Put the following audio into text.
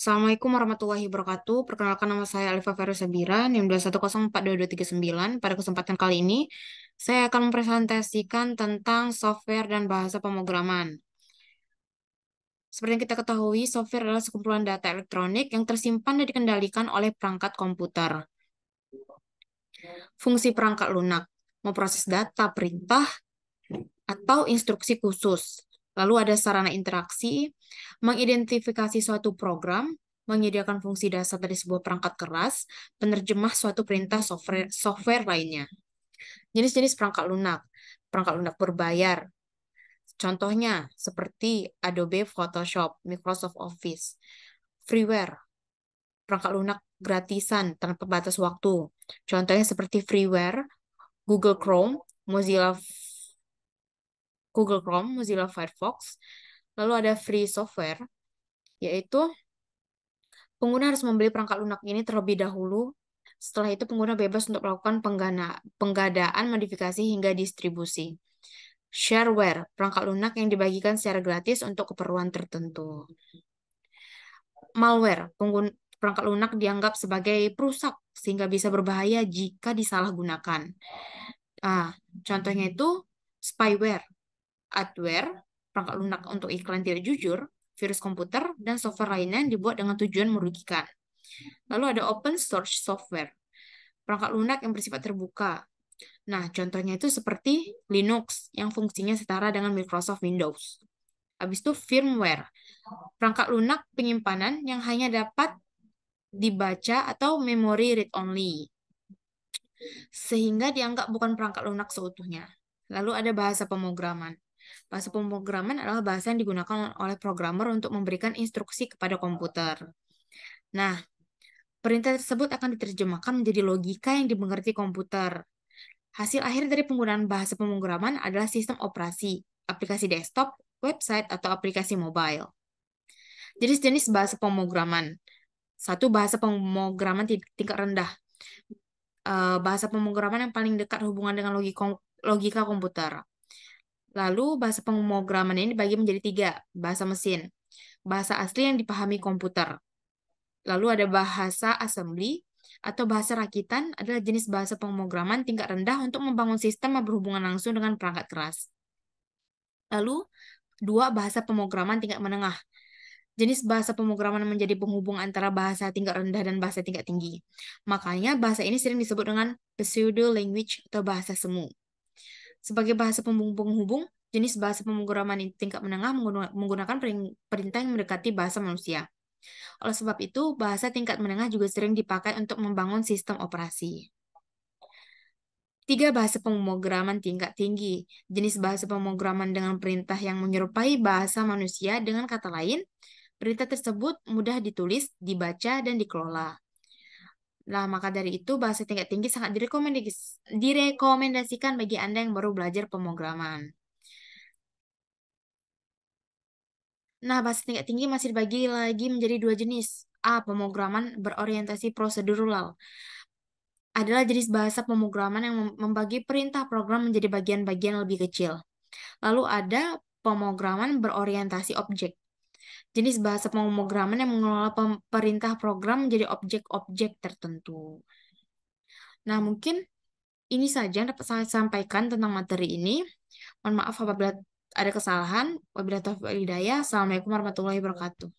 Assalamualaikum warahmatullahi wabarakatuh. Perkenalkan nama saya Alifa Ferry Sabira, NIM 2104239. Pada kesempatan kali ini, saya akan mempresentasikan tentang software dan bahasa pemrograman. Seperti yang kita ketahui, software adalah sekumpulan data elektronik yang tersimpan dan dikendalikan oleh perangkat komputer. Fungsi perangkat lunak, memproses data perintah atau instruksi khusus. Lalu ada sarana interaksi, mengidentifikasi suatu program, menyediakan fungsi dasar dari sebuah perangkat keras, penerjemah suatu perintah software lainnya. Jenis-jenis perangkat lunak. Perangkat lunak berbayar. Contohnya seperti Adobe Photoshop, Microsoft Office. Freeware, perangkat lunak gratisan tanpa batas waktu. Contohnya seperti freeware, Google Chrome, Mozilla Firefox. Lalu ada free software, yaitu pengguna harus membeli perangkat lunak ini terlebih dahulu. Setelah itu pengguna bebas untuk melakukan penggadaan, modifikasi, hingga distribusi. Shareware, perangkat lunak yang dibagikan secara gratis untuk keperluan tertentu. Malware, perangkat lunak dianggap sebagai perusak sehingga bisa berbahaya jika disalahgunakan. Contohnya itu spyware, adware, perangkat lunak untuk iklan tidak jujur, virus komputer, dan software lainnya yang dibuat dengan tujuan merugikan. Lalu ada open source software, perangkat lunak yang bersifat terbuka. Nah, contohnya itu seperti Linux yang fungsinya setara dengan Microsoft Windows. Habis itu firmware, perangkat lunak penyimpanan yang hanya dapat dibaca atau memori read-only, sehingga dianggap bukan perangkat lunak seutuhnya. Lalu ada bahasa pemrograman. Bahasa pemrograman adalah bahasa yang digunakan oleh programmer untuk memberikan instruksi kepada komputer. Nah, perintah tersebut akan diterjemahkan menjadi logika yang dimengerti komputer. Hasil akhir dari penggunaan bahasa pemrograman adalah sistem operasi, aplikasi desktop, website, atau aplikasi mobile. Jenis-jenis bahasa pemrograman. Satu, bahasa pemrograman tingkat rendah. Bahasa pemrograman yang paling dekat hubungan dengan logika komputer. Lalu bahasa pemrograman ini dibagi menjadi tiga. Bahasa mesin, bahasa asli yang dipahami komputer. Lalu ada bahasa assembly atau bahasa rakitan, adalah jenis bahasa pemrograman tingkat rendah untuk membangun sistem yang berhubungan langsung dengan perangkat keras. Lalu dua, bahasa pemrograman tingkat menengah. Jenis bahasa pemrograman menjadi penghubung antara bahasa tingkat rendah dan bahasa tingkat tinggi. Makanya bahasa ini sering disebut dengan pseudo language atau bahasa semu. Sebagai bahasa penghubung, jenis bahasa pemrograman tingkat menengah menggunakan perintah yang mendekati bahasa manusia. Oleh sebab itu, bahasa tingkat menengah juga sering dipakai untuk membangun sistem operasi. Tiga, bahasa pemrograman tingkat tinggi. Jenis bahasa pemrograman dengan perintah yang menyerupai bahasa manusia, dengan kata lain, perintah tersebut mudah ditulis, dibaca, dan dikelola. Nah, maka dari itu bahasa tingkat tinggi sangat direkomendasikan bagi Anda yang baru belajar pemrograman. Nah, bahasa tingkat tinggi masih dibagi lagi menjadi dua jenis. A, pemrograman berorientasi prosedural. Adalah jenis bahasa pemrograman yang membagi perintah program menjadi bagian-bagian lebih kecil. Lalu ada pemrograman berorientasi objek. Jenis bahasa pemrograman yang mengelola perintah program menjadi objek-objek tertentu. Nah, mungkin ini saja yang dapat saya sampaikan tentang materi ini. Mohon maaf apabila ada kesalahan. Wabillahi taufiq wal hidayah. Assalamualaikum warahmatullahi wabarakatuh.